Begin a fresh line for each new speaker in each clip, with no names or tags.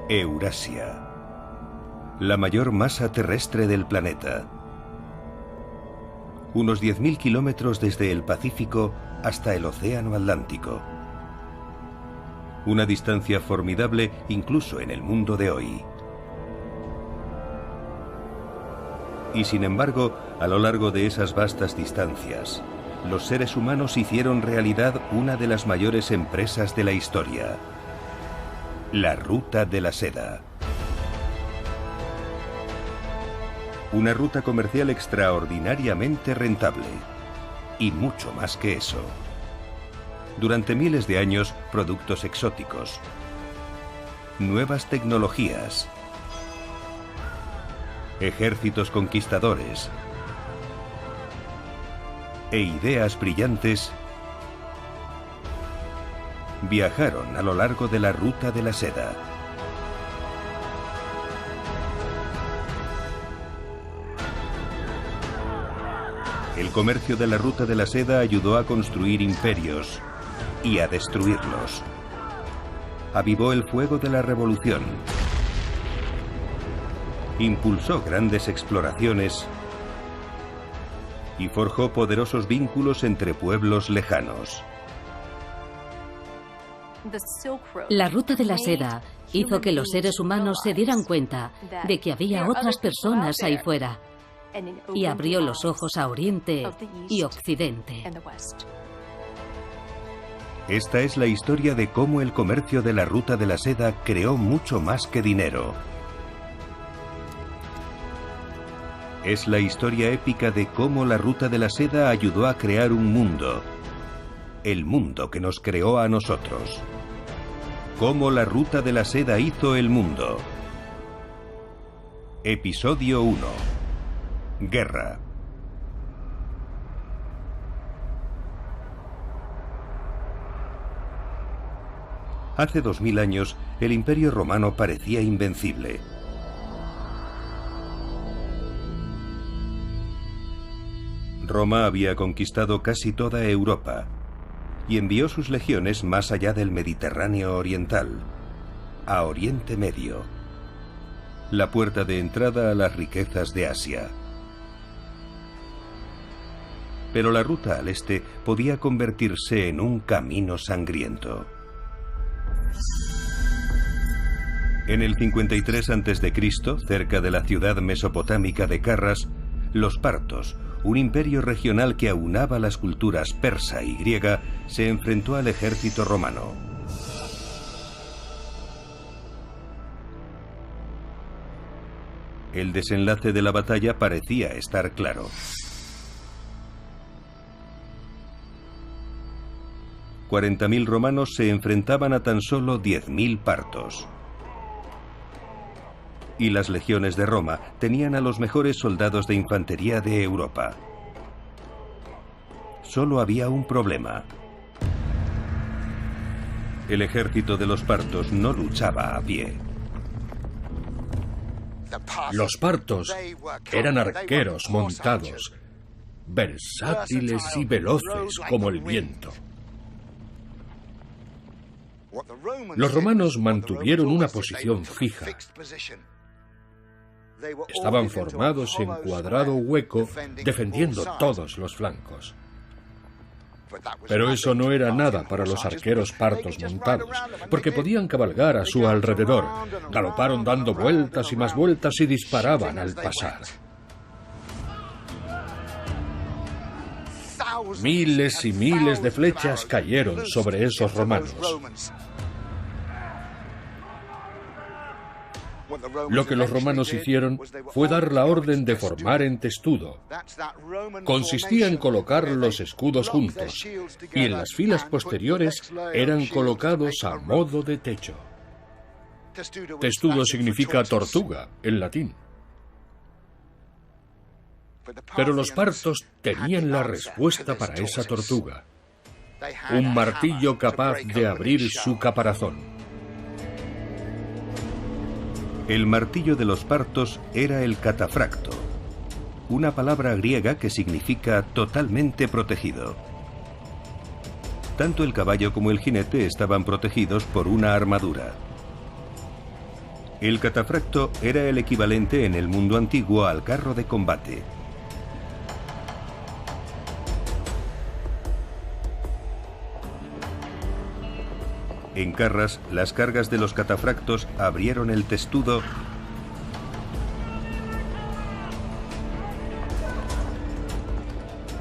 Eurasia, la mayor masa terrestre del planeta. Unos 10.000 kilómetros desde el Pacífico hasta el Océano Atlántico. Una distancia formidable incluso en el mundo de hoy. Y sin embargo, a lo largo de esas vastas distancias, los seres humanos hicieron realidad una de las mayores empresas de la historia: la Ruta de la Seda. Una ruta comercial extraordinariamente rentable. Y mucho más que eso. Durante miles de años, productos exóticos, nuevas tecnologías, ejércitos conquistadores e ideas brillantes viajaron a lo largo de la Ruta de la Seda. El comercio de la Ruta de la Seda ayudó a construir imperios y a destruirlos. Avivó el fuego de la revolución. Impulsó grandes exploraciones y forjó poderosos vínculos entre pueblos lejanos.
La Ruta de la Seda hizo que los seres humanos se dieran cuenta de que había otras personas ahí fuera, y abrió los ojos a Oriente y Occidente.
Esta es la historia de cómo el comercio de la Ruta de la Seda creó mucho más que dinero. Es la historia épica de cómo la Ruta de la Seda ayudó a crear un mundo. El mundo que nos creó a nosotros. Cómo la Ruta de la Seda hizo el mundo. Episodio 1. Guerra. Hace 2000 años, el Imperio Romano parecía invencible. Roma había conquistado casi toda Europa y envió sus legiones más allá del Mediterráneo oriental, a Oriente Medio, la puerta de entrada a las riquezas de Asia. Pero la ruta al este podía convertirse en un camino sangriento. En el 53 a.C., cerca de la ciudad mesopotámica de Carras, los partos, un imperio regional que aunaba las culturas persa y griega, se enfrentó al ejército romano. El desenlace de la batalla parecía estar claro. 40.000 romanos se enfrentaban a tan solo 10.000 partos. Y las legiones de Roma tenían a los mejores soldados de infantería de Europa. Solo había un problema. El ejército de los partos no luchaba a pie.
Los partos eran arqueros montados, versátiles y veloces como el viento. Los romanos mantuvieron una posición fija. Estaban formados en cuadrado hueco, defendiendo todos los flancos. Pero eso no era nada para los arqueros partos montados, porque podían cabalgar a su alrededor. Galoparon dando vueltas y más vueltas y disparaban al pasar. Miles y miles de flechas cayeron sobre esos romanos. Lo que los romanos hicieron fue dar la orden de formar en testudo. Consistía en colocar los escudos juntos, y en las filas posteriores eran colocados a modo de techo. Testudo significa tortuga en latín. Pero los partos tenían la respuesta para esa tortuga: un martillo capaz de abrir su caparazón.
El martillo de los partos era el catafracto, una palabra griega que significa totalmente protegido. Tanto el caballo como el jinete estaban protegidos por una armadura. El catafracto era el equivalente en el mundo antiguo al carro de combate. En Carras, las cargas de los catafractos abrieron el testudo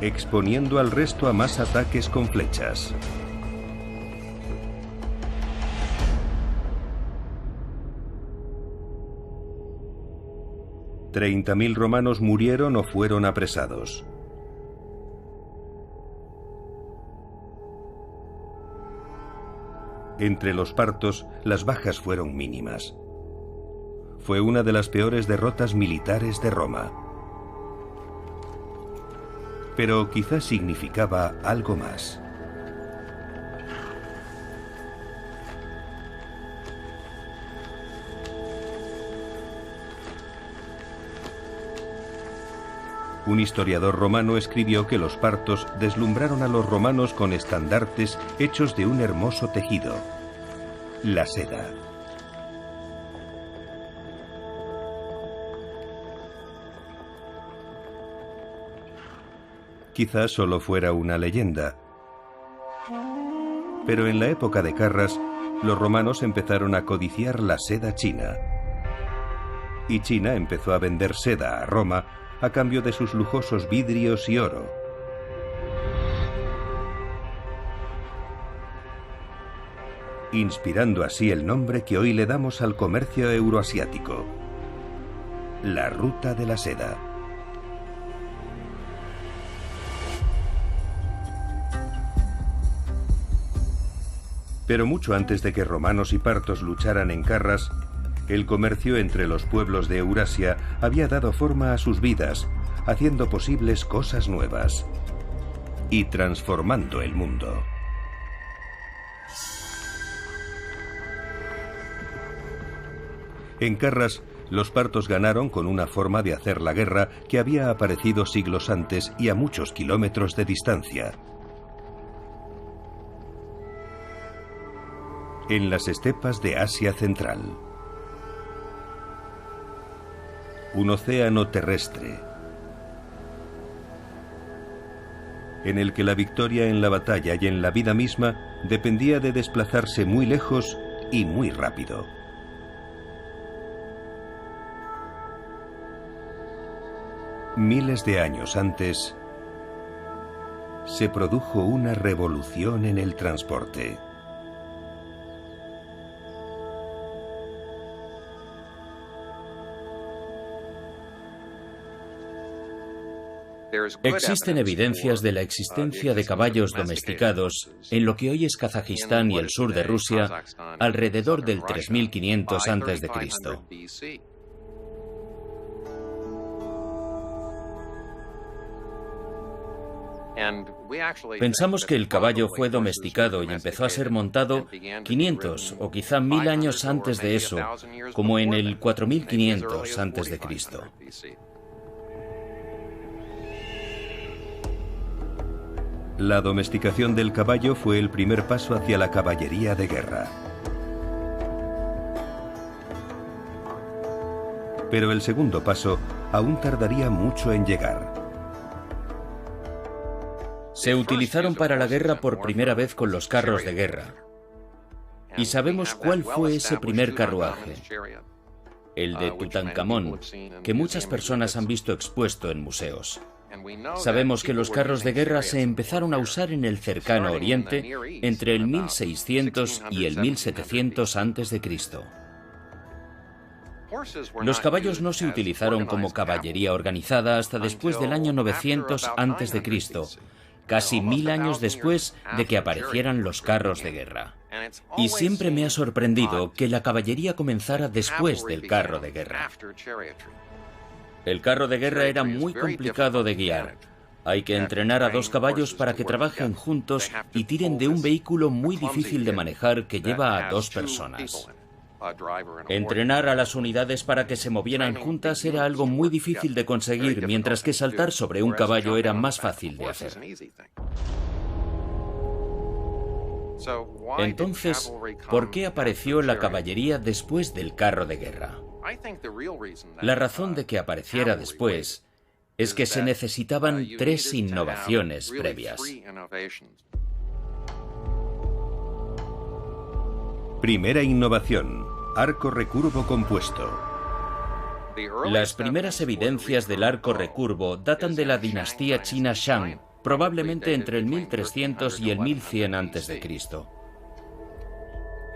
exponiendo al resto a más ataques con flechas. $30.000 romanos murieron o fueron apresados. Entre los partos, las bajas fueron mínimas. Fue una de las peores derrotas militares de Roma. Pero quizás significaba algo más. Un historiador romano escribió que los partos deslumbraron a los romanos con estandartes hechos de un hermoso tejido, la seda. Quizás solo fuera una leyenda, pero en la época de Carras, los romanos empezaron a codiciar la seda china. Y China empezó a vender seda a Roma a cambio de sus lujosos vidrios y oro. Inspirando así el nombre que hoy le damos al comercio euroasiático, la Ruta de la Seda. Pero mucho antes de que romanos y partos lucharan en Carras, el comercio entre los pueblos de Eurasia había dado forma a sus vidas, haciendo posibles cosas nuevas y transformando el mundo. En Carras, los partos ganaron con una forma de hacer la guerra que había aparecido siglos antes y a muchos kilómetros de distancia. En las estepas de Asia Central. Un océano terrestre, en el que la victoria en la batalla y en la vida misma dependía de desplazarse muy lejos y muy rápido. Miles de años antes, se produjo una revolución en el transporte.
Existen evidencias de la existencia de caballos domesticados en lo que hoy es Kazajistán y el sur de Rusia alrededor del 3500 a.C. Pensamos que el caballo fue domesticado y empezó a ser montado 500 o quizá 1000 años antes de eso, como en el 4500 a.C.
La domesticación del caballo fue el primer paso hacia la caballería de guerra. Pero el segundo paso aún tardaría mucho en llegar.
Se utilizaron para la guerra por primera vez con los carros de guerra. Y sabemos cuál fue ese primer carruaje, el de Tutankamón, que muchas personas han visto expuesto en museos. Sabemos que los carros de guerra se empezaron a usar en el cercano Oriente entre el 1600 y el 1700 a.C. Los caballos no se utilizaron como caballería organizada hasta después del año 900 a.C., casi 1000 años después de que aparecieran los carros de guerra. Y siempre me ha sorprendido que la caballería comenzara después del carro de guerra. El carro de guerra era muy complicado de guiar. Hay que entrenar a dos caballos para que trabajen juntos y tiren de un vehículo muy difícil de manejar que lleva a dos personas. Entrenar a las unidades para que se movieran juntas era algo muy difícil de conseguir, mientras que saltar sobre un caballo era más fácil de hacer. Entonces, ¿por qué apareció la caballería después del carro de guerra? La razón de que apareciera después es que se necesitaban 3 innovaciones previas.
Primera innovación: arco recurvo compuesto.
Las primeras evidencias del arco recurvo datan de la dinastía china Shang, probablemente entre el 1300 y el 1100 a.C.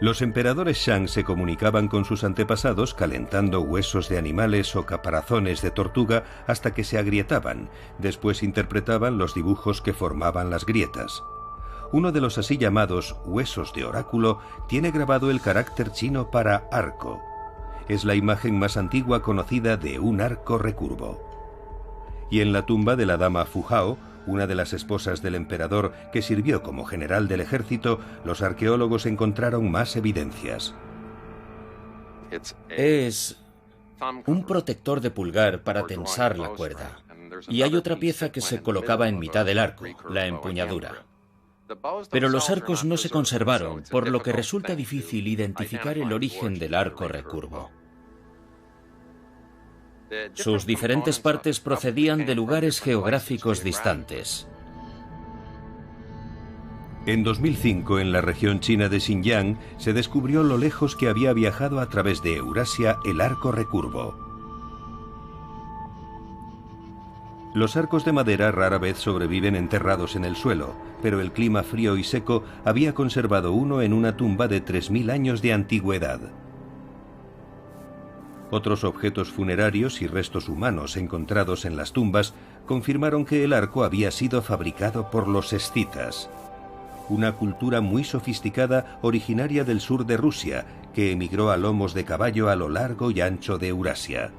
Los emperadores Shang se comunicaban con sus antepasados calentando huesos de animales o caparazones de tortuga hasta que se agrietaban. Después interpretaban los dibujos que formaban las grietas. Uno de los así llamados huesos de oráculo tiene grabado el carácter chino para arco. Es la imagen más antigua conocida de un arco recurvo. Y en la tumba de la dama Fu Hao, una de las esposas del emperador que sirvió como general del ejército, los arqueólogos encontraron más evidencias.
Es un protector de pulgar para tensar la cuerda. Y hay otra pieza que se colocaba en mitad del arco, la empuñadura. Pero los arcos no se conservaron, por lo que resulta difícil identificar el origen del arco recurvo. Sus diferentes partes procedían de lugares geográficos distantes.
En 2005, en la región china de Xinjiang, se descubrió lo lejos que había viajado a través de Eurasia el arco recurvo. Los arcos de madera rara vez sobreviven enterrados en el suelo, pero el clima frío y seco había conservado uno en una tumba de 3000 años de antigüedad. Otros objetos funerarios y restos humanos encontrados en las tumbas confirmaron que el arco había sido fabricado por los escitas, una cultura muy sofisticada originaria del sur de Rusia, que emigró a lomos de caballo a lo largo y ancho de Eurasia.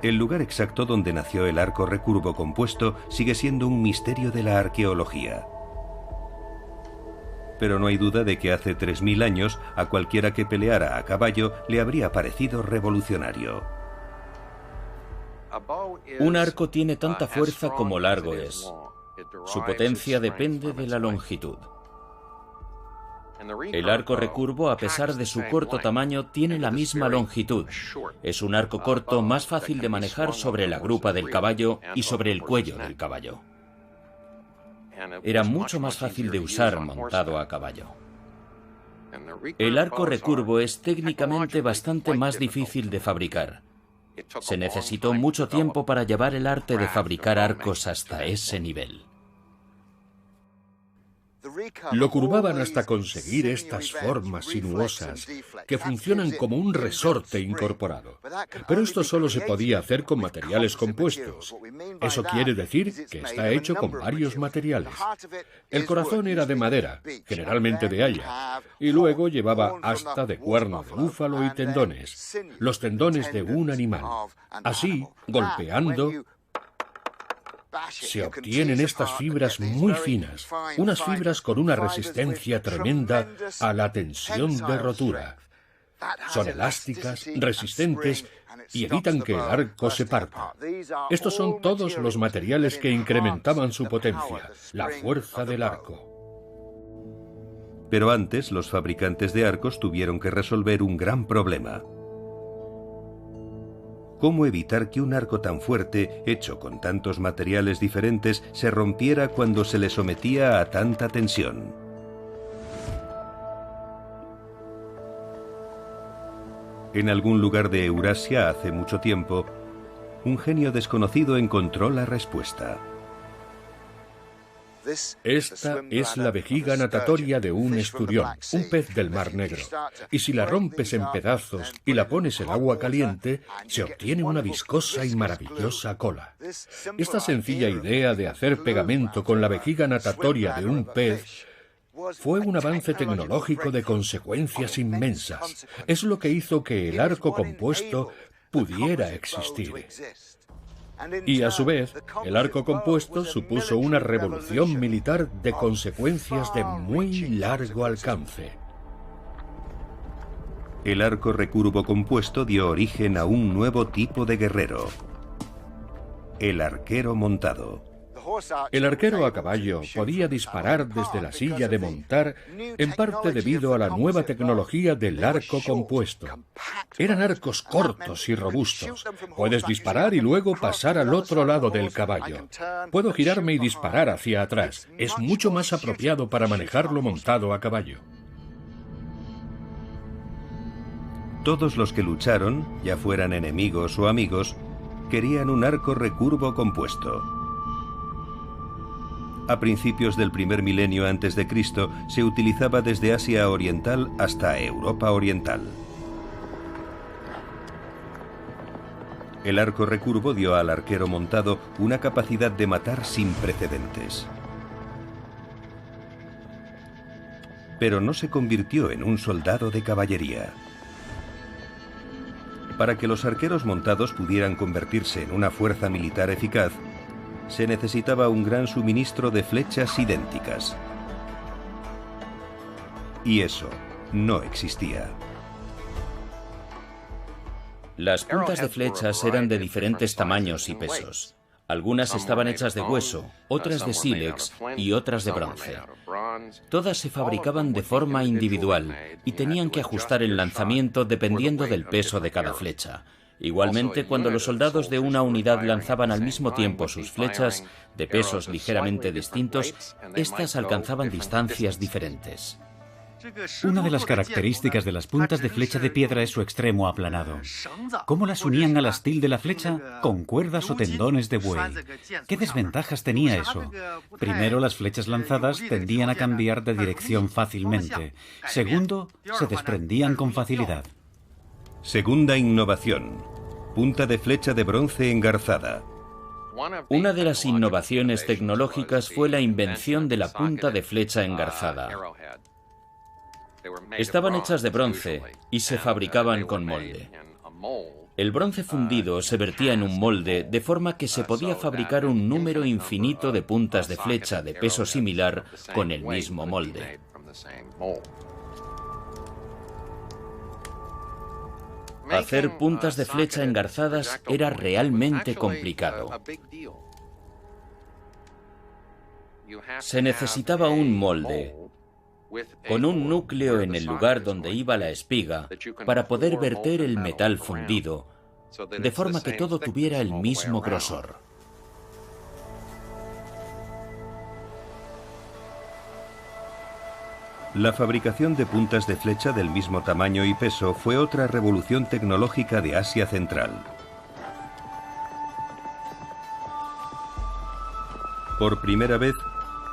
El lugar exacto donde nació el arco recurvo compuesto sigue siendo un misterio de la arqueología. Pero no hay duda de que hace 3000 años a cualquiera que peleara a caballo le habría parecido revolucionario.
Un arco tiene tanta fuerza como largo es. Su potencia depende de la longitud. El arco recurvo, a pesar de su corto tamaño, tiene la misma longitud. Es un arco corto más fácil de manejar sobre la grupa del caballo y sobre el cuello del caballo. Era mucho más fácil de usar montado a caballo. El arco recurvo es técnicamente bastante más difícil de fabricar. Se necesitó mucho tiempo para llevar el arte de fabricar arcos hasta ese nivel.
Lo curvaban hasta conseguir estas formas sinuosas que funcionan como un resorte incorporado. Pero esto solo se podía hacer con materiales compuestos. Eso quiere decir que está hecho con varios materiales. El corazón era de madera, generalmente de haya, y luego llevaba asta de cuerno de búfalo y tendones, los tendones de un animal. Así, golpeando, se obtienen estas fibras muy finas, unas fibras con una resistencia tremenda a la tensión de rotura. Son elásticas, resistentes y evitan que el arco se parta. Estos son todos los materiales que incrementaban su potencia, la fuerza del arco.
Pero antes, los fabricantes de arcos tuvieron que resolver un gran problema. ¿Cómo evitar que un arco tan fuerte, hecho con tantos materiales diferentes, se rompiera cuando se le sometía a tanta tensión? En algún lugar de Eurasia hace mucho tiempo, un genio desconocido encontró la respuesta.
Esta es la vejiga natatoria de un esturión, un pez del Mar Negro. Y si la rompes en pedazos y la pones en agua caliente, se obtiene una viscosa y maravillosa cola. Esta sencilla idea de hacer pegamento con la vejiga natatoria de un pez fue un avance tecnológico de consecuencias inmensas. Es lo que hizo que el arco compuesto pudiera existir. Y a su vez, el arco compuesto supuso una revolución militar de consecuencias de muy largo alcance.
El arco recurvo compuesto dio origen a un nuevo tipo de guerrero: el arquero montado.
El arquero a caballo podía disparar desde la silla de montar, en parte debido a la nueva tecnología del arco compuesto. Eran arcos cortos y robustos. Puedes disparar y luego pasar al otro lado del caballo. Puedo girarme y disparar hacia atrás. Es mucho más apropiado para manejarlo montado a caballo.
Todos los que lucharon, ya fueran enemigos o amigos, querían un arco recurvo compuesto. A principios del primer milenio antes de Cristo se utilizaba desde Asia Oriental hasta Europa Oriental. El arco recurvo dio al arquero montado una capacidad de matar sin precedentes. Pero no se convirtió en un soldado de caballería. Para que los arqueros montados pudieran convertirse en una fuerza militar eficaz, se necesitaba un gran suministro de flechas idénticas. Y eso no existía.
Las puntas de flechas eran de diferentes tamaños y pesos. Algunas estaban hechas de hueso, otras de sílex y otras de bronce. Todas se fabricaban de forma individual y tenían que ajustar el lanzamiento dependiendo del peso de cada flecha. Igualmente, cuando los soldados de una unidad lanzaban al mismo tiempo sus flechas, de pesos ligeramente distintos, éstas alcanzaban distancias diferentes.
Una de las características de las puntas de flecha de piedra es su extremo aplanado. ¿Cómo las unían al astil de la flecha? Con cuerdas o tendones de buey. ¿Qué desventajas tenía eso? Primero, las flechas lanzadas tendían a cambiar de dirección fácilmente. Segundo, se desprendían con facilidad.
Segunda innovación: punta de flecha de bronce engarzada.
Una de las innovaciones tecnológicas fue la invención de la punta de flecha engarzada. Estaban hechas de bronce y se fabricaban con molde. El bronce fundido se vertía en un molde de forma que se podía fabricar un número infinito de puntas de flecha de peso similar con el mismo molde. Hacer puntas de flecha engarzadas era realmente complicado. Se necesitaba un molde con un núcleo en el lugar donde iba la espiga para poder verter el metal fundido, de forma que todo tuviera el mismo grosor.
La fabricación de puntas de flecha del mismo tamaño y peso fue otra revolución tecnológica de Asia Central. Por primera vez,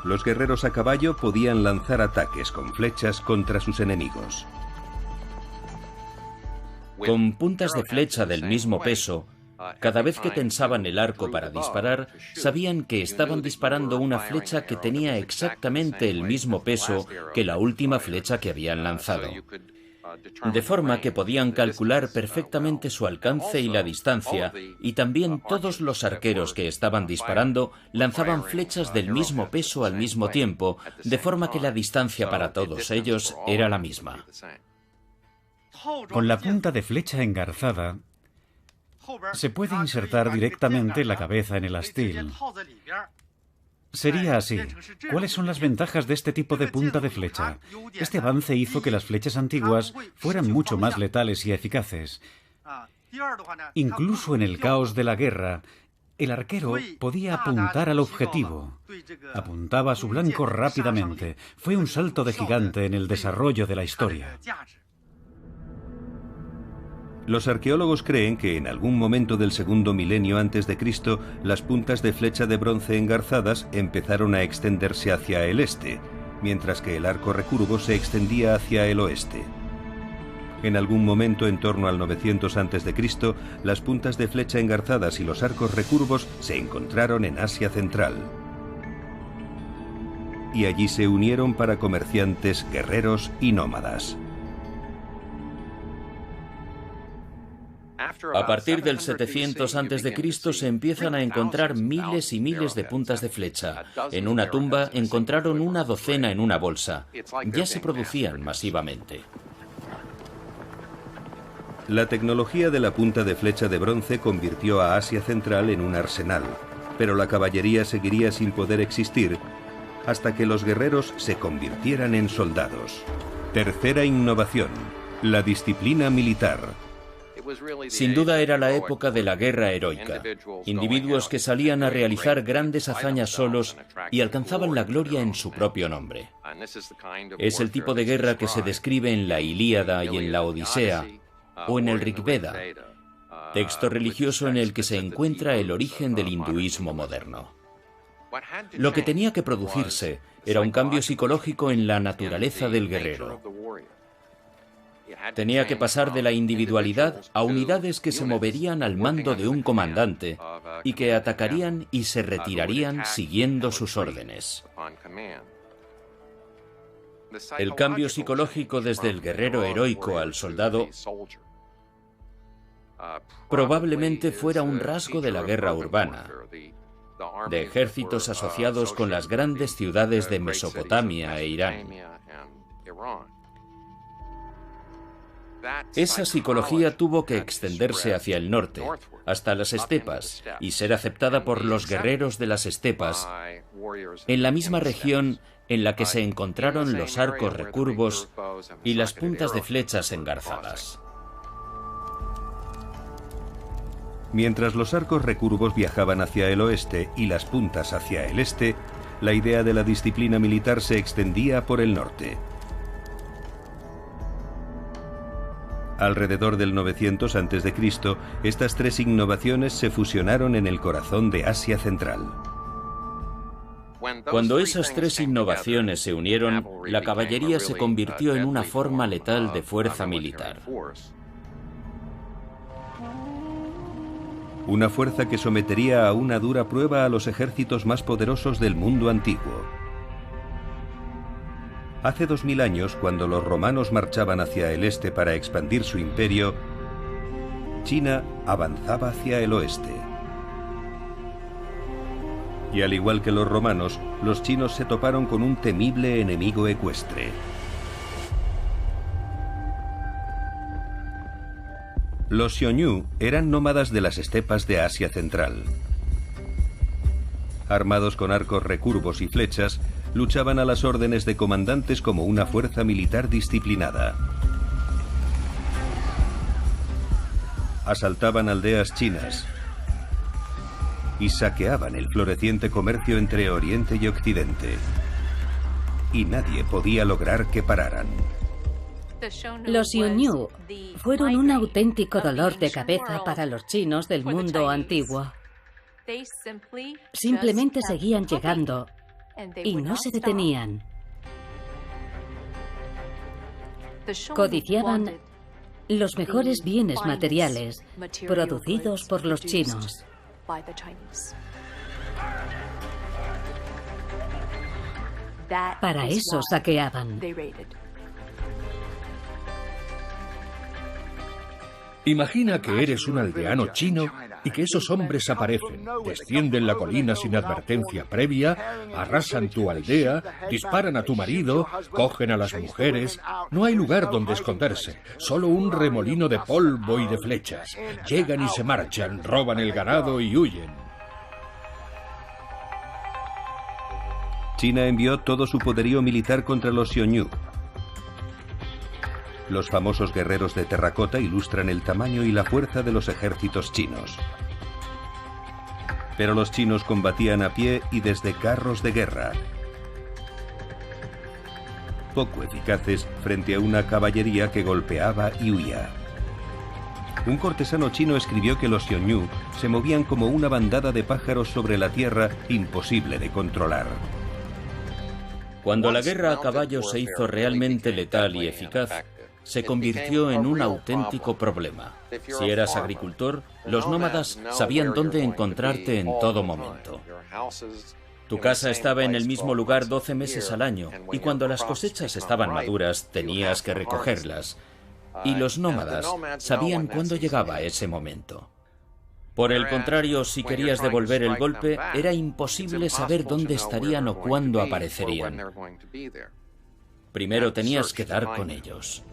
los guerreros a caballo podían lanzar ataques con flechas contra sus enemigos.
Con puntas de flecha del mismo peso, cada vez que tensaban el arco para disparar, sabían que estaban disparando una flecha que tenía exactamente el mismo peso que la última flecha que habían lanzado. De forma que podían calcular perfectamente su alcance y la distancia, y también todos los arqueros que estaban disparando lanzaban flechas del mismo peso al mismo tiempo, de forma que la distancia para todos ellos era la misma.
Con la punta de flecha engarzada, se puede insertar directamente la cabeza en el astil. Sería así. ¿Cuáles son las ventajas de este tipo de punta de flecha? Este avance hizo que las flechas antiguas fueran mucho más letales y eficaces. Incluso en el caos de la guerra, el arquero podía apuntar al objetivo. Apuntaba a su blanco rápidamente. Fue un salto de gigante en el desarrollo de la historia.
Los arqueólogos creen que en algún momento del segundo milenio antes de Cristo, las puntas de flecha de bronce engarzadas empezaron a extenderse hacia el este, mientras que el arco recurvo se extendía hacia el oeste. En algún momento en torno al 900 antes de Cristo, las puntas de flecha engarzadas y los arcos recurvos se encontraron en Asia Central. Y allí se unieron para comerciantes, guerreros y nómadas.
A partir del 700 a.C. se empiezan a encontrar miles y miles de puntas de flecha. En una tumba encontraron una docena en una bolsa. Ya se producían masivamente.
La tecnología de la punta de flecha de bronce convirtió a Asia Central en un arsenal, pero la caballería seguiría sin poder existir hasta que los guerreros se convirtieran en soldados. Tercera innovación: la disciplina militar.
Sin duda era la época de la guerra heroica. Individuos que salían a realizar grandes hazañas solos y alcanzaban la gloria en su propio nombre. Es el tipo de guerra que se describe en la Ilíada y en la Odisea, o en el Rig Veda, texto religioso en el que se encuentra el origen del hinduismo moderno. Lo que tenía que producirse era un cambio psicológico en la naturaleza del guerrero. Tenía que pasar de la individualidad a unidades que se moverían al mando de un comandante y que atacarían y se retirarían siguiendo sus órdenes. El cambio psicológico desde el guerrero heroico al soldado probablemente fuera un rasgo de la guerra urbana, de ejércitos asociados con las grandes ciudades de Mesopotamia e Irán. Esa psicología tuvo que extenderse hacia el norte, hasta las estepas, y ser aceptada por los guerreros de las estepas, en la misma región en la que se encontraron los arcos recurvos y las puntas de flechas engarzadas.
Mientras los arcos recurvos viajaban hacia el oeste y las puntas hacia el este, la idea de la disciplina militar se extendía por el norte. Alrededor del 900 a.C., estas tres innovaciones se fusionaron en el corazón de Asia Central.
Cuando esas tres innovaciones se unieron, la caballería se convirtió en una forma letal de fuerza militar.
Una fuerza que sometería a una dura prueba a los ejércitos más poderosos del mundo antiguo. Hace 2000 años, cuando los romanos marchaban hacia el este para expandir su imperio, China avanzaba hacia el oeste. Y al igual que los romanos, los chinos se toparon con un temible enemigo ecuestre. Los Xiongnu eran nómadas de las estepas de Asia Central. Armados con arcos recurvos y flechas, luchaban a las órdenes de comandantes como una fuerza militar disciplinada. Asaltaban aldeas chinas y saqueaban el floreciente comercio entre Oriente y Occidente. Y nadie podía lograr que pararan.
Los Xiongnu fueron un auténtico dolor de cabeza para los chinos del mundo antiguo. Simplemente seguían llegando y no se detenían. Codiciaban los mejores bienes materiales producidos por los chinos. Para eso saqueaban.
Imagina que eres un aldeano chino y que esos hombres aparecen, descienden la colina sin advertencia previa, arrasan tu aldea, disparan a tu marido, cogen a las mujeres. No hay lugar donde esconderse, solo un remolino de polvo y de flechas. Llegan y se marchan, roban el ganado y huyen.
China envió todo su poderío militar contra los Xiongnu. Los famosos guerreros de terracota ilustran el tamaño y la fuerza de los ejércitos chinos. Pero los chinos combatían a pie y desde carros de guerra, poco eficaces frente a una caballería que golpeaba y huía. Un cortesano chino escribió que los Xiongnu se movían como una bandada de pájaros sobre la tierra, imposible de controlar.
Cuando la guerra a caballo se hizo realmente letal y eficaz, se convirtió en un auténtico problema. Si eras agricultor, los nómadas sabían dónde encontrarte en todo momento. Tu casa estaba en el mismo lugar 12 meses al año, y cuando las cosechas estaban maduras, tenías que recogerlas. Y los nómadas sabían cuándo llegaba ese momento. Por el contrario, si querías devolver el golpe, era imposible saber dónde estarían o cuándo aparecerían. Primero tenías que dar con ellos.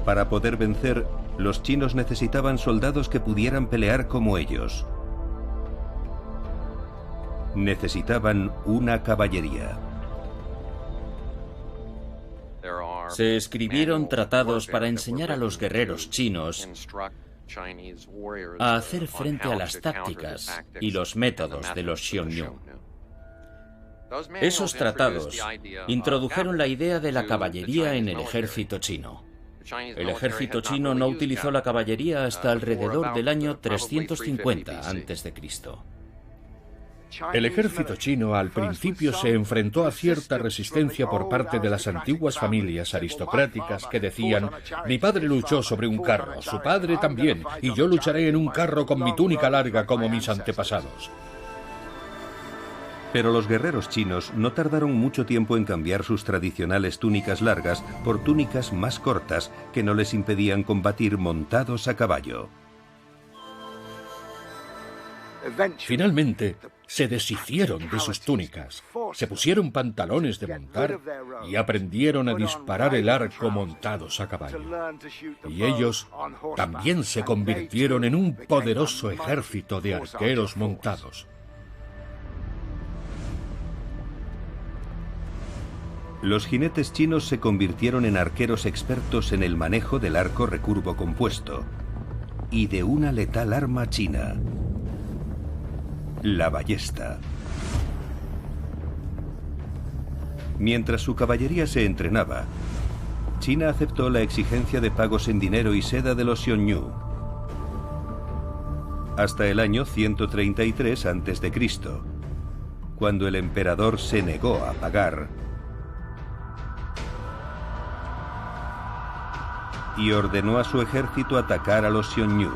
Para poder vencer, Los chinos necesitaban soldados que pudieran pelear como ellos. Necesitaban una caballería.
Se escribieron tratados para enseñar a los guerreros chinos a hacer frente a las tácticas y los métodos de los Xiongnu. Esos tratados introdujeron la idea de la caballería en el ejército chino. El ejército chino no utilizó la caballería hasta alrededor del año 350 a.C.
El ejército chino al principio se enfrentó a cierta resistencia por parte de las antiguas familias aristocráticas que decían: mi padre luchó sobre un carro, su padre también, y yo lucharé en un carro con mi túnica larga como mis antepasados.
Pero los guerreros chinos no tardaron mucho tiempo en cambiar sus tradicionales túnicas largas por túnicas más cortas que no les impedían combatir montados a caballo.
Finalmente, se deshicieron de sus túnicas, se pusieron pantalones de montar y aprendieron a disparar el arco montados a caballo. Y ellos también se convirtieron en un poderoso ejército de arqueros montados.
Los jinetes chinos se convirtieron en arqueros expertos en el manejo del arco recurvo compuesto y de una letal arma china: la ballesta. Mientras su caballería se entrenaba, China aceptó la exigencia de pagos en dinero y seda de los Xiongnu. Hasta el año 133 a.C., cuando el emperador se negó a pagar y ordenó a su ejército atacar a los Xiongnu.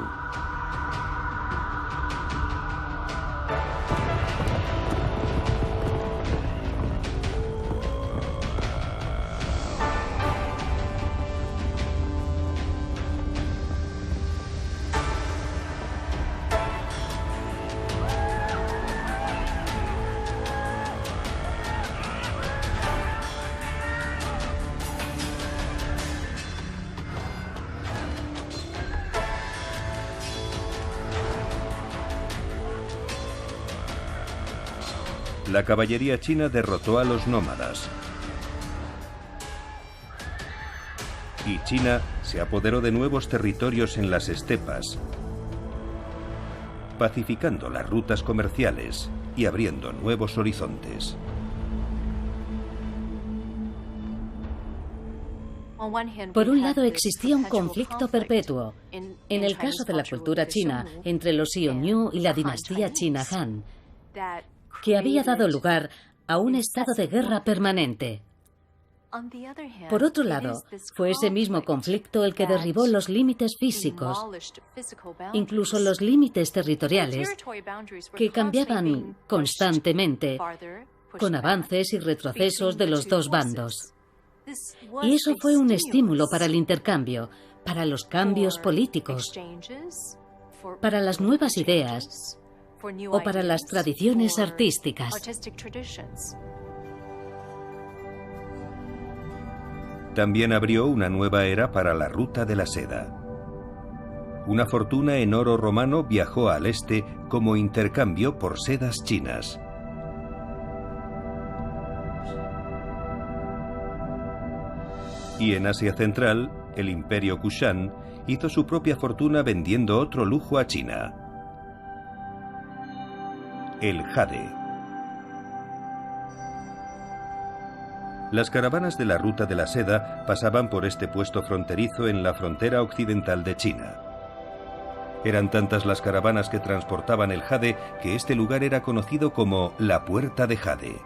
La caballería china derrotó a los nómadas. Y China se apoderó de nuevos territorios en las estepas, pacificando las rutas comerciales y abriendo nuevos horizontes.
Por un lado, existía un conflicto perpetuo, en el caso de la cultura china, entre los Xiongnu y la dinastía China Han, que había dado lugar a un estado de guerra permanente. Por otro lado, fue ese mismo conflicto el que derribó los límites físicos, incluso los límites territoriales, que cambiaban constantemente, con avances y retrocesos de los dos bandos. Y eso fue un estímulo para el intercambio, para los cambios políticos, para las nuevas ideas o para las tradiciones artísticas.
También abrió una nueva era para la ruta de la seda. Una fortuna en oro romano viajó al este como intercambio por sedas chinas. Y en Asia Central, el Imperio Kushan hizo su propia fortuna vendiendo otro lujo a China: el jade. Las caravanas de la ruta de la seda pasaban por este puesto fronterizo en la frontera occidental de China. Eran tantas las caravanas que transportaban el jade que este lugar era conocido como la Puerta de Jade.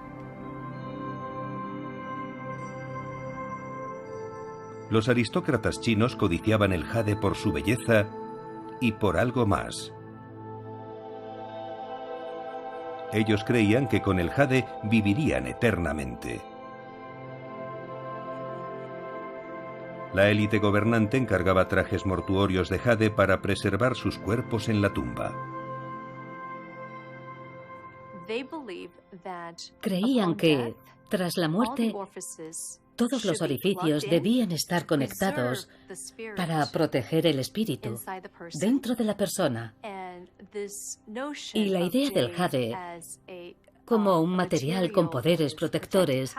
Los aristócratas chinos codiciaban el jade por su belleza y por algo más. Ellos creían que con el jade vivirían eternamente. La élite gobernante encargaba trajes mortuorios de jade para preservar sus cuerpos en la tumba.
Creían que, tras la muerte, Todos los orificios debían estar conectados para proteger el espíritu dentro de la persona. Y la idea del jade como un material con poderes protectores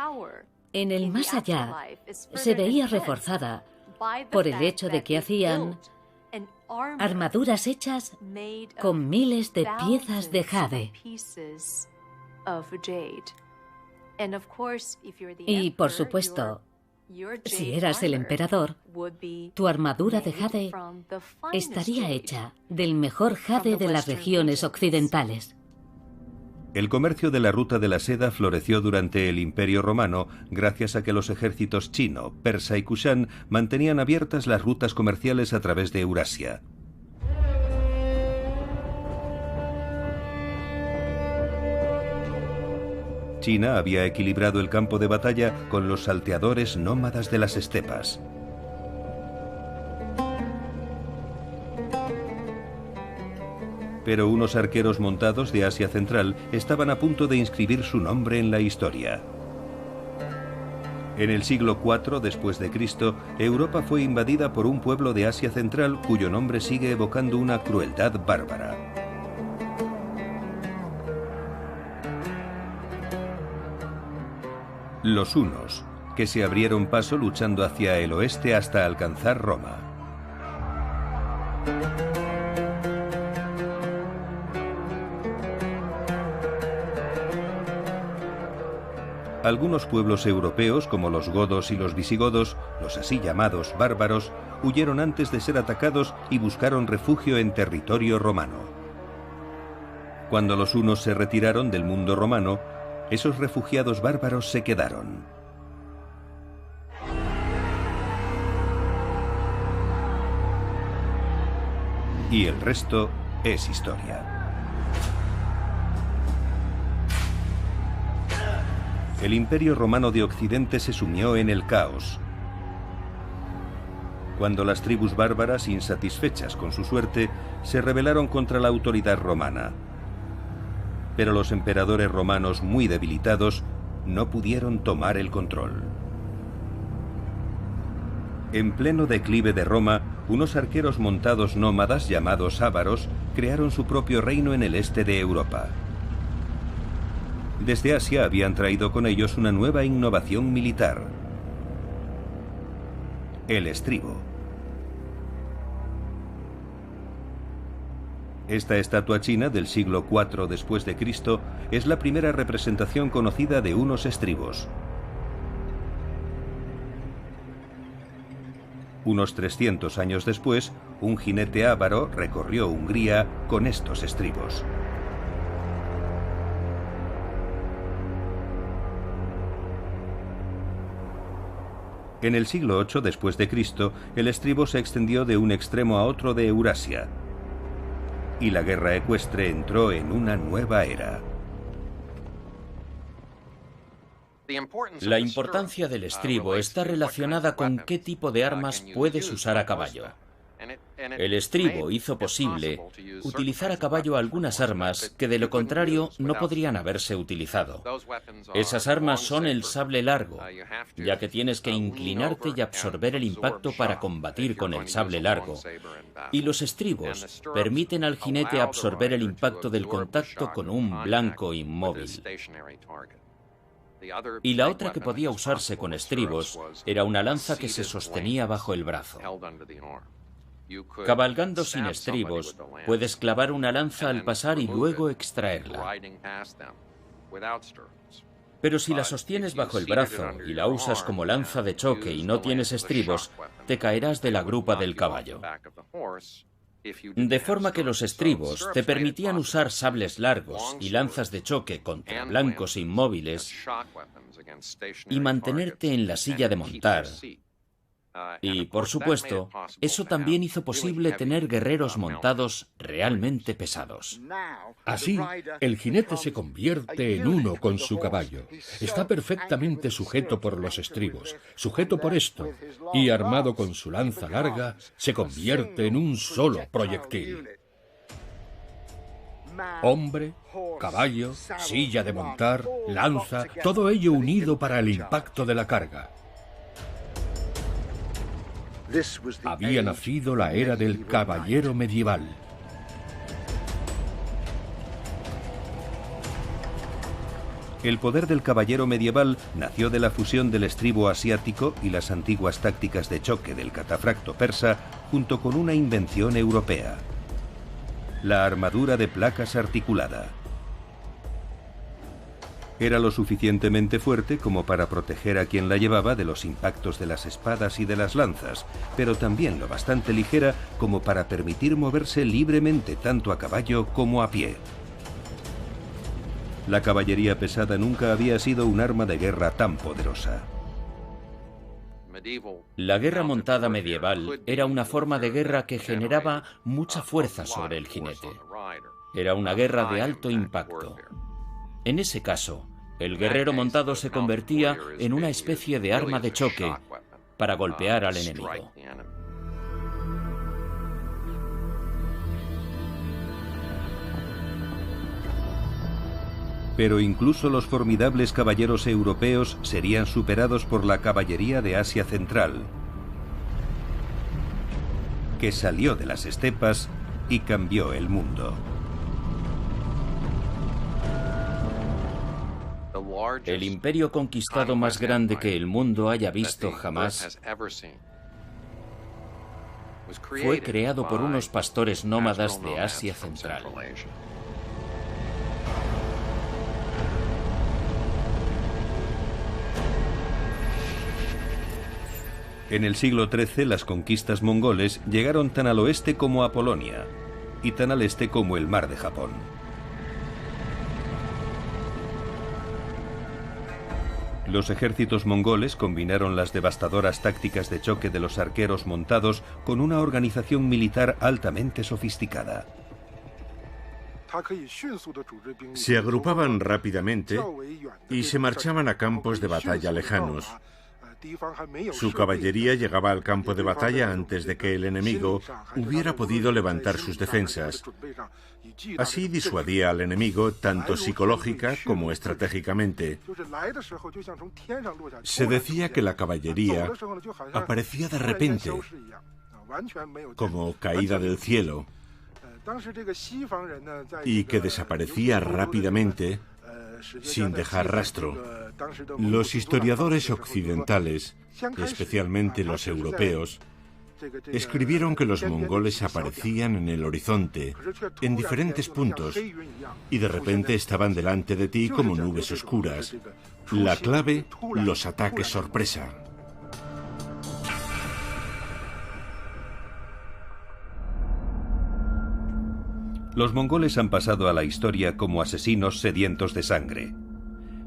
en el más allá se veía reforzada por el hecho de que hacían armaduras hechas con miles de piezas de jade. Y, por supuesto, si eras el emperador, tu armadura de jade estaría hecha del mejor jade de las regiones occidentales.
El comercio de la ruta de la seda floreció durante el Imperio Romano gracias a que los ejércitos chino, persa y Kushan mantenían abiertas las rutas comerciales a través de Eurasia. China había equilibrado el campo de batalla con los salteadores nómadas de las estepas. Pero unos arqueros montados de Asia Central estaban a punto de inscribir su nombre en la historia. En el siglo IV después de Cristo, Europa fue invadida por un pueblo de Asia Central cuyo nombre sigue evocando una crueldad bárbara. Los hunos, que se abrieron paso luchando hacia el oeste hasta alcanzar Roma. Algunos pueblos europeos, como los godos y los visigodos, los así llamados bárbaros, huyeron antes de ser atacados y buscaron refugio en territorio romano. Cuando los hunos se retiraron del mundo romano, esos refugiados bárbaros se quedaron. Y el resto es historia. El Imperio Romano de Occidente se sumió en el caos. Cuando las tribus bárbaras, insatisfechas con su suerte, se rebelaron contra la autoridad romana. Pero los emperadores romanos, muy debilitados, no pudieron tomar el control. En pleno declive de Roma, unos arqueros montados nómadas llamados ávaros crearon su propio reino en el este de Europa. Desde Asia habían traído con ellos una nueva innovación militar: el estribo. Esta estatua china del siglo IV después de Cristo es la primera representación conocida de unos estribos. Unos 300 años después, un jinete ávaro recorrió Hungría con estos estribos. En el siglo VIII después de Cristo, el estribo se extendió de un extremo a otro de Eurasia, y la guerra ecuestre entró en una nueva era.
La importancia del estribo está relacionada con qué tipo de armas puedes usar a caballo. El estribo hizo posible utilizar a caballo algunas armas que de lo contrario no podrían haberse utilizado. Esas armas son el sable largo, ya que tienes que inclinarte y absorber el impacto para combatir con el sable largo. Y los estribos permiten al jinete absorber el impacto del contacto con un blanco inmóvil. Y la otra que podía usarse con estribos era una lanza que se sostenía bajo el brazo. Cabalgando sin estribos, puedes clavar una lanza al pasar y luego extraerla. Pero si la sostienes bajo el brazo y la usas como lanza de choque y no tienes estribos, te caerás de la grupa del caballo. De forma que los estribos te permitían usar sables largos y lanzas de choque contra blancos inmóviles y mantenerte en la silla de montar. Y, por supuesto, eso también hizo posible tener guerreros montados realmente pesados.
Así, el jinete se convierte en uno con su caballo. Está perfectamente sujeto por los estribos, sujeto por esto, y armado con su lanza larga, se convierte en un solo proyectil. Hombre, caballo, silla de montar, lanza, todo ello unido para el impacto de la carga. Había nacido la era del caballero medieval.
El poder del caballero medieval nació de la fusión del estribo asiático y las antiguas tácticas de choque del catafracto persa junto con una invención europea: la armadura de placas articulada. Era lo suficientemente fuerte como para proteger a quien la llevaba de los impactos de las espadas y de las lanzas, pero también lo bastante ligera como para permitir moverse libremente tanto a caballo como a pie. La caballería pesada nunca había sido un arma de guerra tan poderosa.
La guerra montada medieval era una forma de guerra que generaba mucha fuerza sobre el jinete. Era una guerra de alto impacto. En ese caso, el guerrero montado se convertía en una especie de arma de choque para golpear al enemigo.
Pero incluso los formidables caballeros europeos serían superados por la caballería de Asia Central, que salió de las estepas y cambió el mundo.
El imperio conquistado más grande que el mundo haya visto jamás fue creado por unos pastores nómadas de Asia Central.
En el siglo XIII, las conquistas mongoles llegaron tan al oeste como a Polonia y tan al este como el mar de Japón. Los ejércitos mongoles combinaron las devastadoras tácticas de choque de los arqueros montados con una organización militar altamente sofisticada.
Se agrupaban rápidamente y se marchaban a campos de batalla lejanos. Su caballería llegaba al campo de batalla antes de que el enemigo hubiera podido levantar sus defensas. Así disuadía al enemigo tanto psicológica como estratégicamente. Se decía que la caballería aparecía de repente, como caída del cielo, y que desaparecía rápidamente sin dejar rastro. Los historiadores occidentales, especialmente los europeos, escribieron que los mongoles aparecían en el horizonte, en diferentes puntos, y de repente estaban delante de ti como nubes oscuras. La clave, los ataques sorpresa.
Los mongoles han pasado a la historia como asesinos sedientos de sangre,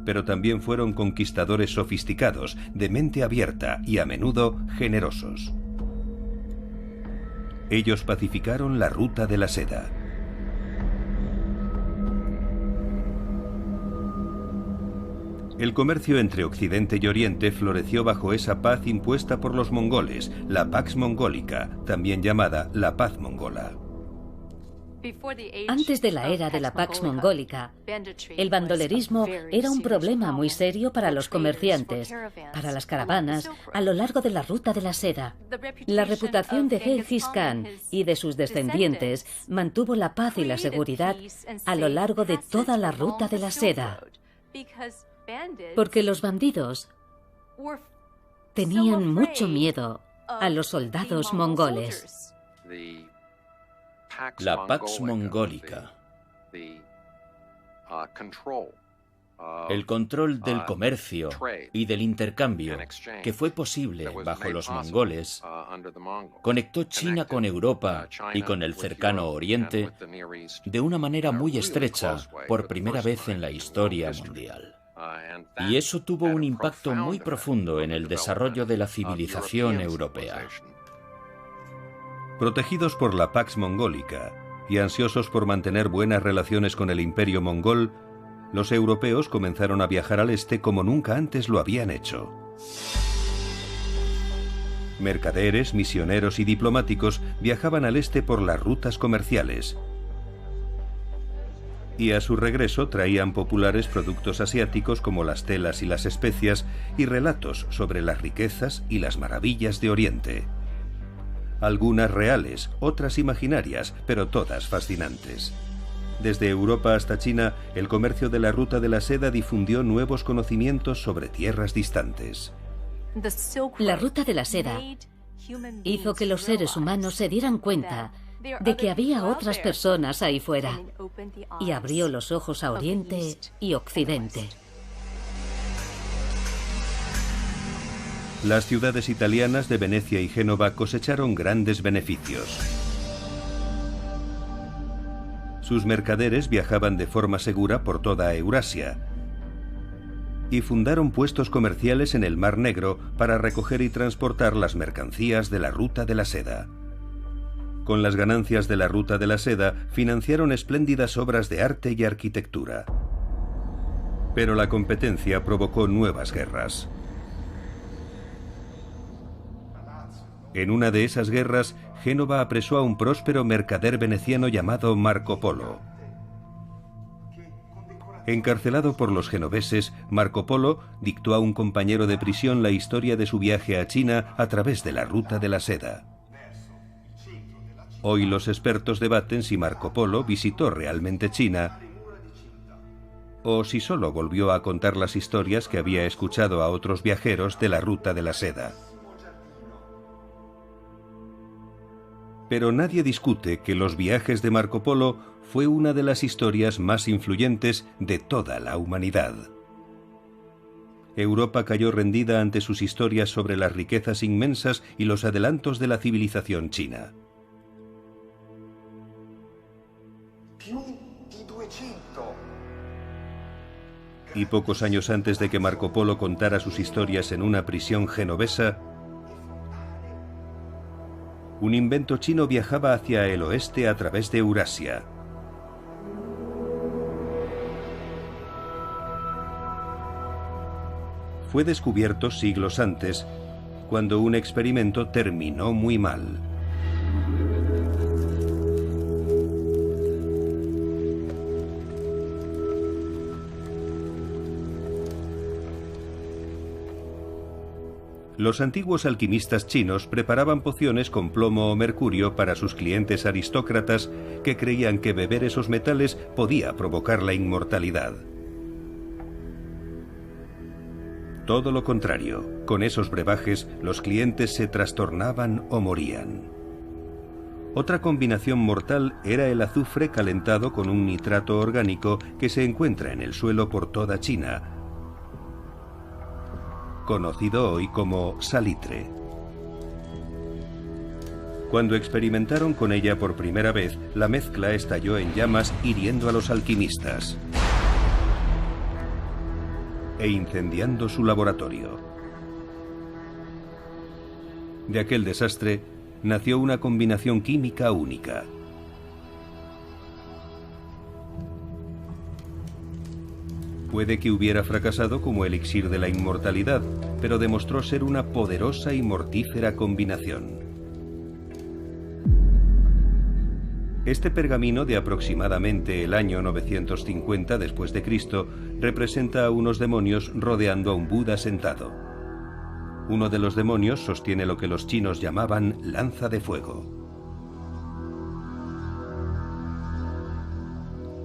pero también fueron conquistadores sofisticados, de mente abierta y a menudo generosos. Ellos pacificaron la ruta de la seda. El comercio entre Occidente y Oriente floreció bajo esa paz impuesta por los mongoles, la Pax Mongolica, también llamada la paz mongola.
Antes de la era de la Pax Mongólica, el bandolerismo era un problema muy serio para los comerciantes, para las caravanas, a lo largo de la ruta de la seda. La reputación de Gengis Khan y de sus descendientes mantuvo la paz y la seguridad a lo largo de toda la ruta de la seda, porque los bandidos tenían mucho miedo a los soldados mongoles.
La Pax Mongólica. El control del comercio y del intercambio, que fue posible bajo los mongoles, conectó China con Europa y con el cercano Oriente de una manera muy estrecha por primera vez en la historia mundial. Y eso tuvo un impacto muy profundo en el desarrollo de la civilización europea.
Protegidos por la Pax Mongólica y ansiosos por mantener buenas relaciones con el imperio mongol, los europeos comenzaron a viajar al este como nunca antes lo habían hecho. Mercaderes, misioneros y diplomáticos viajaban al este por las rutas comerciales. Y a su regreso traían populares productos asiáticos como las telas y las especias y relatos sobre las riquezas y las maravillas de Oriente. algunas reales, otras imaginarias, pero todas fascinantes. Desde Europa hasta China, el comercio de la Ruta de la Seda difundió nuevos conocimientos sobre tierras distantes.
La Ruta de la Seda hizo que los seres humanos se dieran cuenta de que había otras personas ahí fuera y abrió los ojos a Oriente y Occidente.
Las ciudades italianas de Venecia y Génova cosecharon grandes beneficios. Sus mercaderes viajaban de forma segura por toda Eurasia y fundaron puestos comerciales en el Mar Negro para recoger y transportar las mercancías de la Ruta de la Seda. Con las ganancias de la Ruta de la Seda financiaron espléndidas obras de arte y arquitectura. Pero la competencia provocó nuevas guerras. En una de esas guerras, Génova apresó a un próspero mercader veneciano llamado Marco Polo. Encarcelado por los genoveses, Marco Polo dictó a un compañero de prisión la historia de su viaje a China a través de la Ruta de la Seda. Hoy los expertos debaten si Marco Polo visitó realmente China o si solo volvió a contar las historias que había escuchado a otros viajeros de la Ruta de la Seda. Pero nadie discute que los viajes de Marco Polo fue una de las historias más influyentes de toda la humanidad. Europa cayó rendida ante sus historias sobre las riquezas inmensas y los adelantos de la civilización china. Y pocos años antes de que Marco Polo contara sus historias en una prisión genovesa, un invento chino viajaba hacia el oeste a través de Eurasia. Fue descubierto siglos antes, cuando un experimento terminó muy mal. Los antiguos alquimistas chinos preparaban pociones con plomo o mercurio para sus clientes aristócratas que creían que beber esos metales podía provocar la inmortalidad. Todo lo contrario, con esos brebajes los clientes se trastornaban o morían. Otra combinación mortal era el azufre calentado con un nitrato orgánico que se encuentra en el suelo por toda China, conocido hoy como salitre. Cuando experimentaron con ella por primera vez, la mezcla estalló en llamas hiriendo a los alquimistas e incendiando su laboratorio. De aquel desastre nació una combinación química única. Puede que hubiera fracasado como elixir de la inmortalidad, pero demostró ser una poderosa y mortífera combinación. Este pergamino de aproximadamente el año 950 después de Cristo representa a unos demonios rodeando a un Buda sentado. Uno de los demonios sostiene lo que los chinos llamaban lanza de fuego.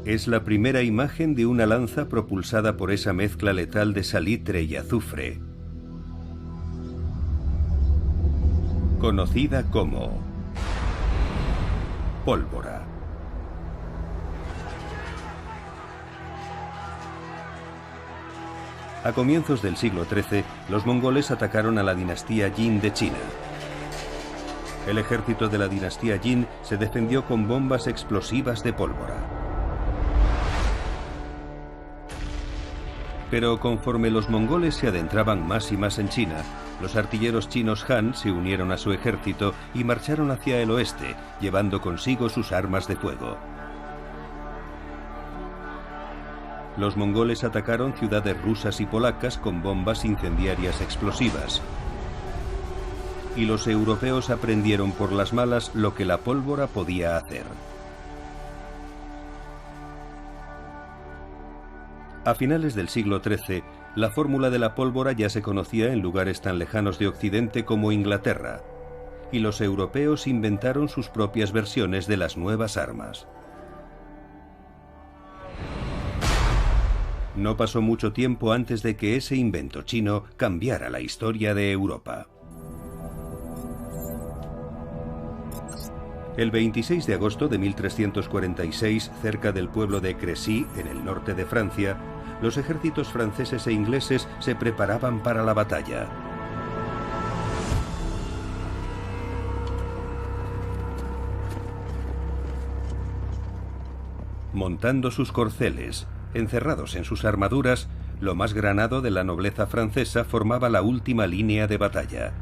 Es la primera imagen de una lanza propulsada por esa mezcla letal de salitre y azufre, conocida como pólvora. A comienzos del siglo XIII, los mongoles atacaron a la dinastía Jin de China. El ejército de la dinastía Jin se defendió con bombas explosivas de pólvora. Pero conforme los mongoles se adentraban más y más en China, los artilleros chinos Han se unieron a su ejército y marcharon hacia el oeste, llevando consigo sus armas de fuego. Los mongoles atacaron ciudades rusas y polacas con bombas incendiarias explosivas. Y los europeos aprendieron por las malas lo que la pólvora podía hacer. A finales del siglo XIII, la fórmula de la pólvora ya se conocía en lugares tan lejanos de Occidente como Inglaterra. y los europeos inventaron sus propias versiones de las nuevas armas. No pasó mucho tiempo antes de que ese invento chino cambiara la historia de Europa. El 26 de agosto de 1346, cerca del pueblo de Crécy, en el norte de Francia, los ejércitos franceses e ingleses se preparaban para la batalla. Montando sus corceles, encerrados en sus armaduras, lo más granado de la nobleza francesa formaba la última línea de batalla.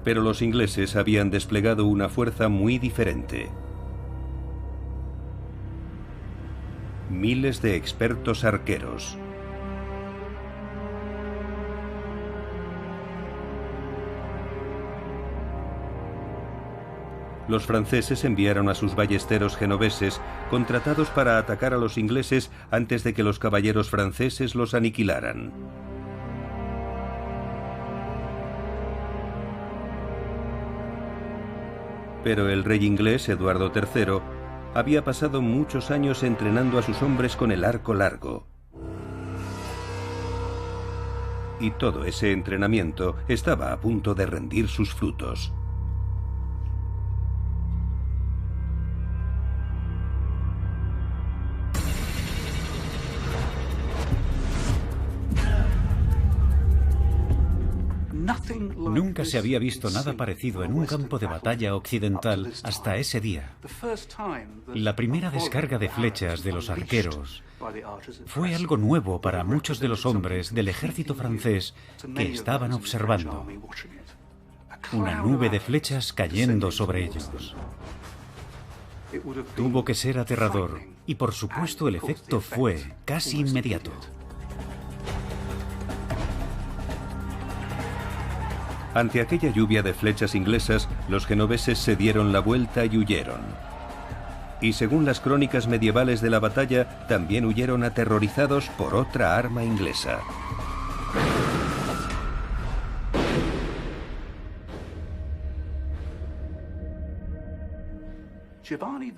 Pero los ingleses habían desplegado una fuerza muy diferente. Miles de expertos arqueros. Los franceses enviaron a sus ballesteros genoveses, contratados para atacar a los ingleses antes de que los caballeros franceses los aniquilaran. Pero el rey inglés, Eduardo III, había pasado muchos años entrenando a sus hombres con el arco largo. Y todo ese entrenamiento estaba a punto de rendir sus frutos.
Nunca se había visto nada parecido en un campo de batalla occidental hasta ese día. La primera descarga de flechas de los arqueros fue algo nuevo para muchos de los hombres del ejército francés que estaban observando. Una nube de flechas cayendo sobre ellos. Tuvo que ser aterrador y por supuesto el efecto fue casi inmediato.
Ante aquella lluvia de flechas inglesas, los genoveses se dieron la vuelta y huyeron. Y según las crónicas medievales de la batalla, también huyeron aterrorizados por otra arma inglesa.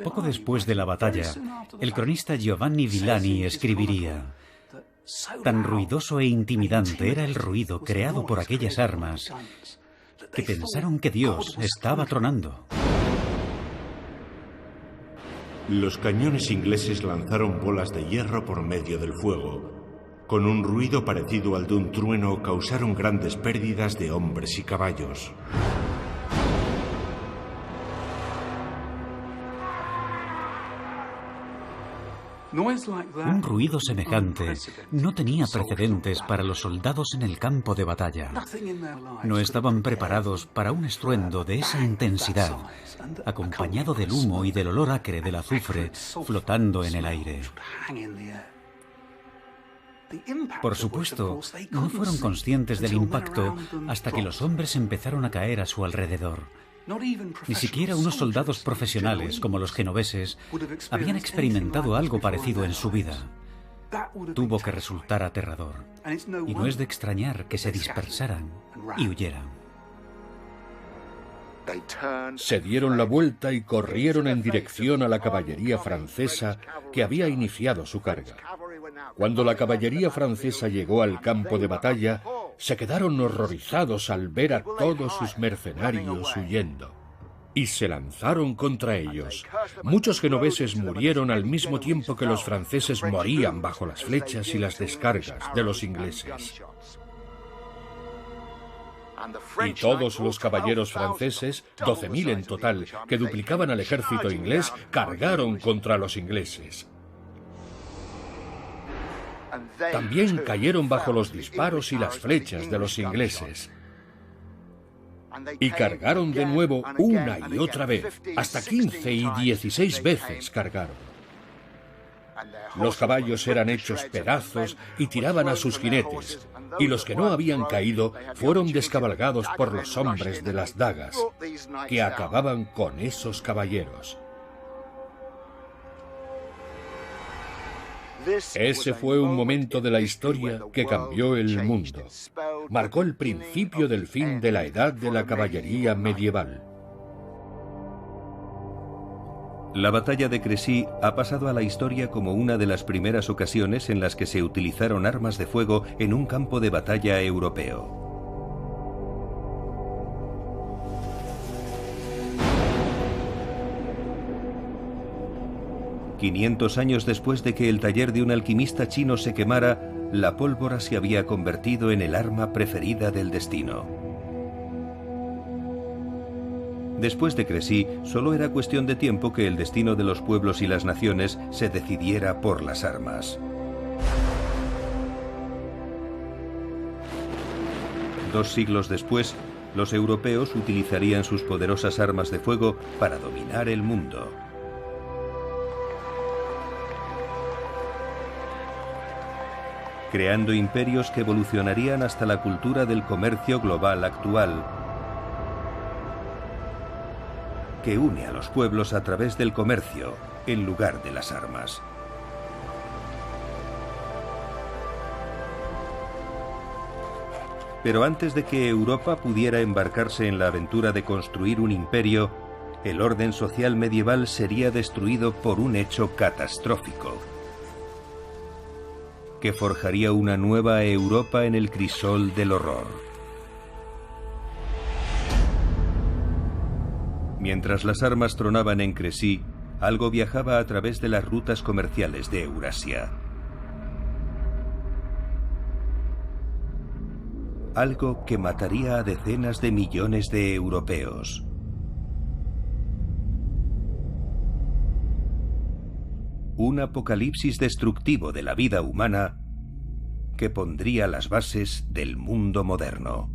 Poco después de la batalla, el cronista Giovanni Villani escribiría: tan ruidoso e intimidante era el ruido creado por aquellas armas que pensaron que Dios estaba tronando.
Los cañones ingleses lanzaron bolas de hierro por medio del fuego. Con un ruido parecido al de un trueno, causaron grandes pérdidas de hombres y caballos.
Un ruido semejante no tenía precedentes para los soldados en el campo de batalla. No estaban preparados para un estruendo de esa intensidad, acompañado del humo y del olor acre del azufre flotando en el aire. Por supuesto, no fueron conscientes del impacto hasta que los hombres empezaron a caer a su alrededor. Ni siquiera unos soldados profesionales como los genoveses habían experimentado algo parecido en su vida. Tuvo que resultar aterrador, y no es de extrañar que se dispersaran y huyeran.
Se dieron la vuelta y corrieron en dirección a la caballería francesa que había iniciado su carga. Cuando la caballería francesa llegó al campo de batalla, se quedaron horrorizados al ver a todos sus mercenarios huyendo. Y se lanzaron contra ellos. Muchos genoveses murieron al mismo tiempo que los franceses morían bajo las flechas y las descargas de los ingleses. Y todos los caballeros franceses, 12.000 en total, que duplicaban al ejército inglés, cargaron contra los ingleses. También cayeron bajo los disparos y las flechas de los ingleses. Y cargaron de nuevo una y otra vez, hasta 15 y 16 veces cargaron. Los caballos eran hechos pedazos y tiraban a sus jinetes, y los que no habían caído fueron descabalgados por los hombres de las dagas, que acababan con esos caballeros. Ese fue un momento de la historia que cambió el mundo. Marcó el principio del fin de la edad de la caballería medieval.
La batalla de Crécy ha pasado a la historia como una de las primeras ocasiones en las que se utilizaron armas de fuego en un campo de batalla europeo. «500 años después de que el taller de un alquimista chino se quemara, la pólvora se había convertido en el arma preferida del destino». Después de Crécy, solo era cuestión de tiempo que el destino de los pueblos y las naciones se decidiera por las armas. 2 siglos después, los europeos utilizarían sus poderosas armas de fuego para dominar el mundo. Creando imperios que evolucionarían hasta la cultura del comercio global actual, que une a los pueblos a través del comercio, en lugar de las armas. Pero antes de que Europa pudiera embarcarse en la aventura de construir un imperio, el orden social medieval sería destruido por un hecho catastrófico, que forjaría una nueva Europa en el crisol del horror. Mientras las armas tronaban en Crécy, algo viajaba a través de las rutas comerciales de Eurasia. Algo que mataría a decenas de millones de europeos. Un apocalipsis destructivo de la vida humana que pondría las bases del mundo moderno.